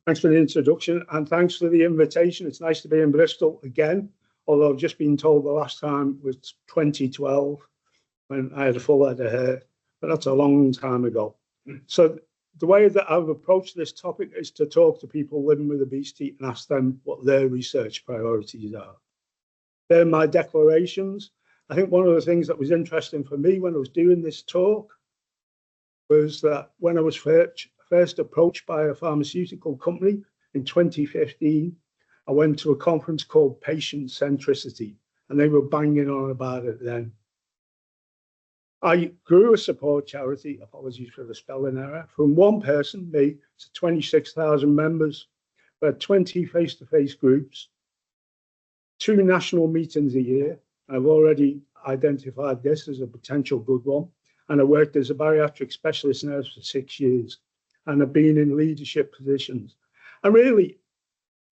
Thanks for the introduction and thanks for the invitation. It's nice to be in Bristol again, although I've just been told the last time was 2012 when I had a full head of hair, but that's a long time ago. So the way that I've approached this topic is to talk to people living with obesity and ask them what their research priorities are. They're my declarations. I think one of the things that was interesting for me when I was doing this talk was that when I was first approached by a pharmaceutical company in 2015, I went to a conference called Patient Centricity, and they were banging on about it then. I grew a support charity, apologies for the spelling error, from one person, me, to 26,000 members. We had 20 face-to-face groups, 2 national meetings a year. I've already identified this as a potential good one. And I worked as a bariatric specialist nurse for 6 years. And I've been in leadership positions. And really,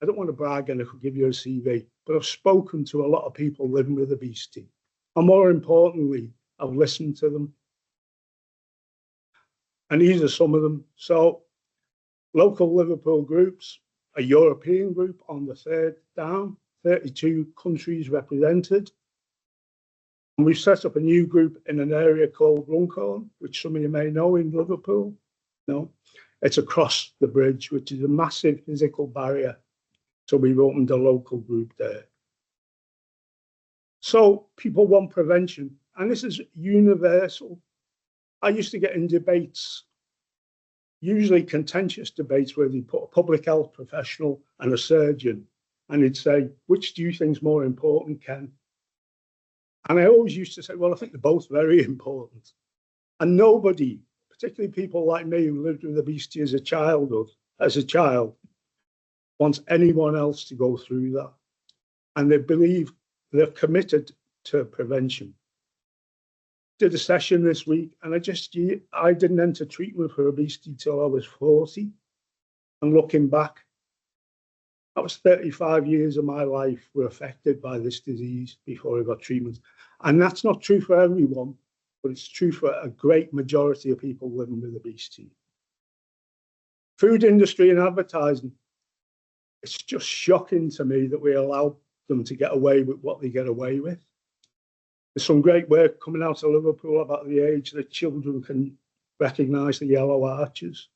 I don't want to brag and I could give you a CV, but I've spoken to a lot of people living with obesity. And more importantly, I've listened to them. And these are some of them. So local Liverpool groups, a European group on the third down, 32 countries represented. And we've set up a new group in an area called Runcorn, which some of you may know in Liverpool. No, it's across the bridge, which is a massive physical barrier. So we've opened a local group there. So people want prevention, and this is universal. I used to get in debates, usually contentious debates, where they put a public health professional and a surgeon, and he'd say, which do you think is more important, Ken? And I always used to say, well, I think they're both very important. And nobody, particularly people like me who lived with obesity as a child, wants anyone else to go through that. And they believe they're committed to prevention. Did a session this week, and I didn't enter treatment for obesity till I was 40. And looking back, that was 35 years of my life were affected by this disease before I got treatment. And that's not true for everyone, but it's true for a great majority of people living with obesity. Food industry and advertising. It's just shocking to me that we allow them to get away with what they get away with. There's some great work coming out of Liverpool about the age that children can recognise the yellow arches.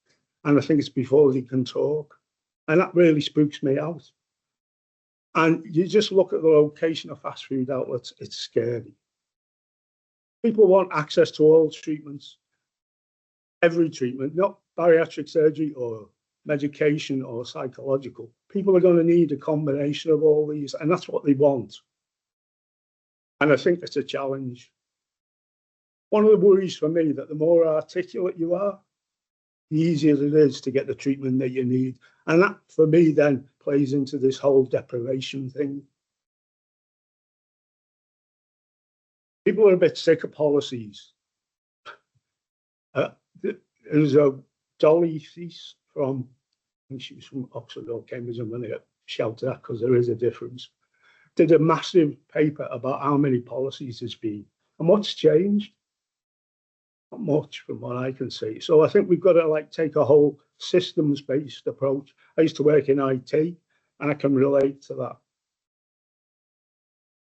And I think it's before they can talk. And that really spooks me out. And you just look at the location of fast food outlets, it's scary. People want access to all treatments, every treatment, not bariatric surgery or medication or psychological. People are going to need a combination of all these, and that's what they want. And I think it's a challenge. One of the worries for me that the more articulate you are, the easier it is to get the treatment that you need. And that, for me, then plays into this whole deprivation thing. People are a bit sick of policies. There's a Dolly Thies from, I think she was from Oxford or Cambridge, I'm going to shout that because there is a difference, did a massive paper about how many policies there's been. And what's changed? Not much from what I can see. So I think we've got to take a whole systems-based approach. I used to work in IT and I can relate to that.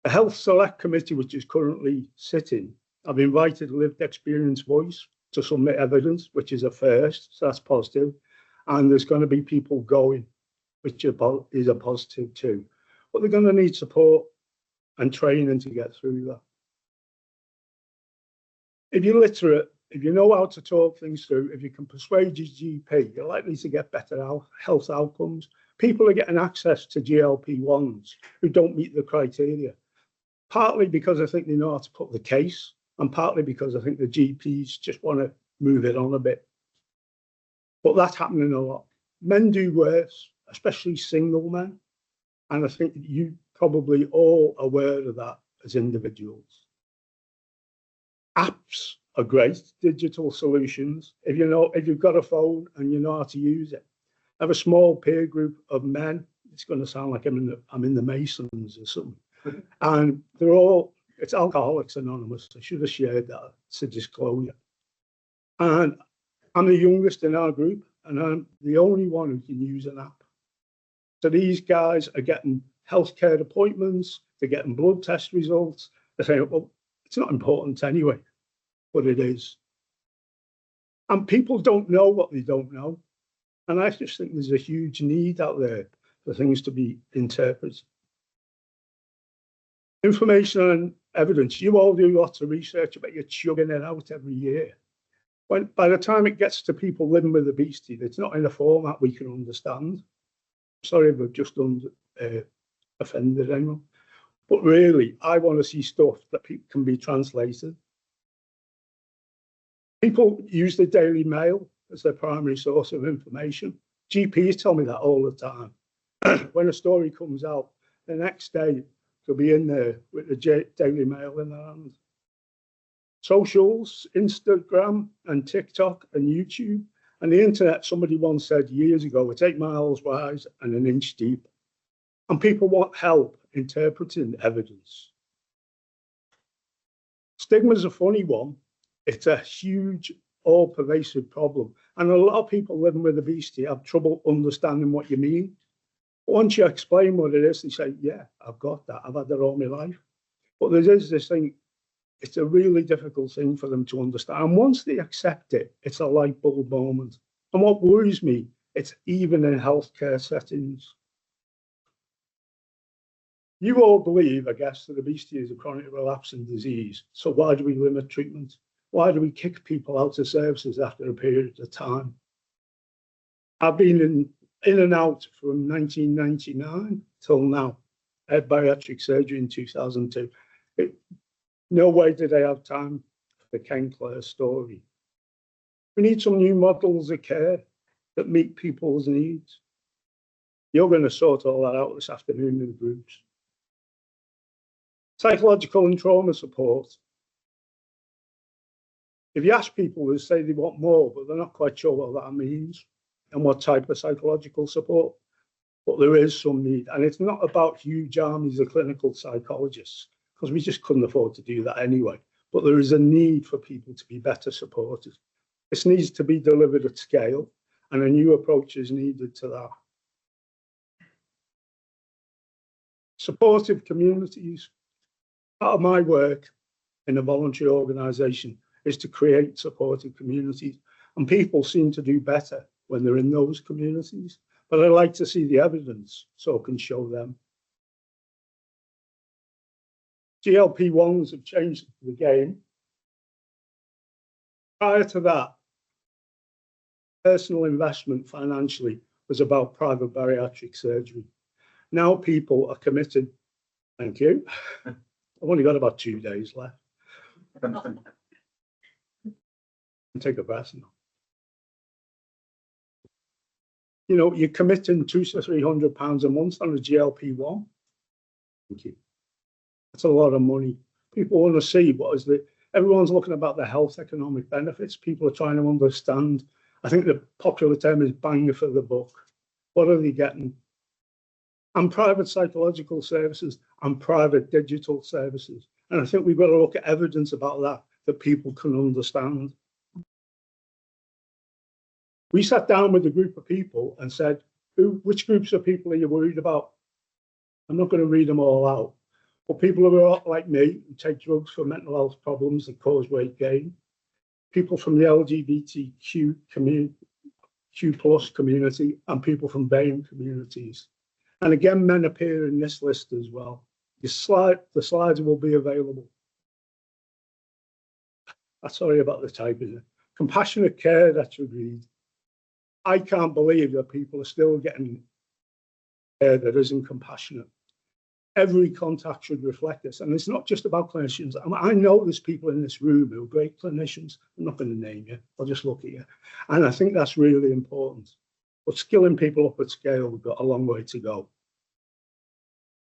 The Health Select Committee, which is currently sitting, I've invited Lived Experience Voice to submit evidence, which is a first, so that's positive. And there's going to be people going, which is a positive too. But they're going to need support and training to get through that. If you're literate, if you know how to talk things through, if you can persuade your GP, you're likely to get better health outcomes. People are getting access to GLP-1s who don't meet the criteria, partly because I think they know how to put the case, and partly because I think the GPs just want to move it on a bit. But that's happening a lot. Men do worse, especially single men. And I think you probably all aware of that as individuals. Apps are great, digital solutions. If you've got a phone and you know how to use it. I have a small peer group of men. It's going to sound like I'm in the Masons or something. And it's Alcoholics Anonymous. I should have shared that. It's a disclosure. And I'm the youngest in our group, and I'm the only one who can use an app. So these guys are getting healthcare appointments, they're getting blood test results. They're saying, well, it's not important anyway, but it is. And people don't know what they don't know. And I just think there's a huge need out there for things to be interpreted. Information and evidence. You all do lots of research, but you're chugging it out every year. By the time it gets to people living with obesity, it's not in a format we can understand. Sorry if I've just offended anyone. But really, I want to see stuff that can be translated. People use the Daily Mail as their primary source of information. GPs tell me that all the time. When a story comes out, the next day they'll be in there with the Daily Mail in their hand. Socials, Instagram and TikTok and YouTube and the internet, somebody once said years ago, it's 8 miles wide and an inch deep. And people want help interpreting evidence. Stigma is a funny one. It's a huge, all-pervasive problem. And a lot of people living with obesity have trouble understanding what you mean. Once you explain what it is, they say, yeah, I've got that. I've had that all my life. But there is this thing, it's a really difficult thing for them to understand. And once they accept it, it's a light bulb moment. And what worries me, it's even in healthcare settings. You all believe, I guess, that obesity is a chronic relapsing disease. So why do we limit treatment? Why do we kick people out of services after a period of time? I've been in and out from 1999 till now. I had bariatric surgery in 2002. No way did I have time for the Clare story. We need some new models of care that meet people's needs. You're going to sort all that out this afternoon in the groups. Psychological and trauma support. If you ask people, they say they want more, but they're not quite sure what that means and what type of psychological support. But there is some need. And it's not about huge armies of clinical psychologists, because we just couldn't afford to do that anyway. But there is a need for people to be better supported. This needs to be delivered at scale, and a new approach is needed to that. Supportive communities. Part of my work in a voluntary organisation is to create supportive communities, and people seem to do better when they're in those communities. But I like to see the evidence so I can show them. GLP-1s have changed the game. Prior to that, personal investment financially was about private bariatric surgery. Now people are committed. Thank you. I've only got about 2 days left. Take a breath now. You know, you're committing £200 to £300 a month on a GLP-1. Thank you. That's a lot of money. People want to see what is everyone's looking about the health economic benefits. People are trying to understand. I think the popular term is bang for the buck. What are they getting? And private psychological services and private digital services. And I think we've got to look at evidence about that people can understand. We sat down with a group of people and said, which groups of people are you worried about? I'm not going to read them all out. But people who are like me, who take drugs for mental health problems that cause weight gain, people from the LGBTQ community, Q+ community, and people from BAME communities. And again, men appear in this list as well. The slides will be available. Sorry about the typing. Compassionate care, that's agreed. I can't believe that people are still getting care that isn't compassionate. Every contact should reflect this. And it's not just about clinicians. I know there's people in this room who are great clinicians. I'm not going to name you. I'll just look at you. And I think that's really important. But skilling people up at scale, we've got a long way to go.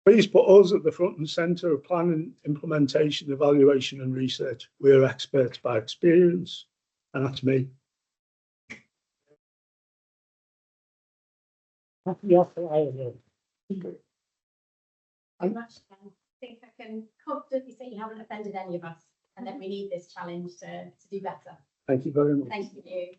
Please put us at the front and centre of planning, implementation, evaluation and research. We're experts by experience, and that's me. Yes, I think I can confidently say you haven't offended any of us, and that we need this challenge to do better. Thank you very much. Thank you.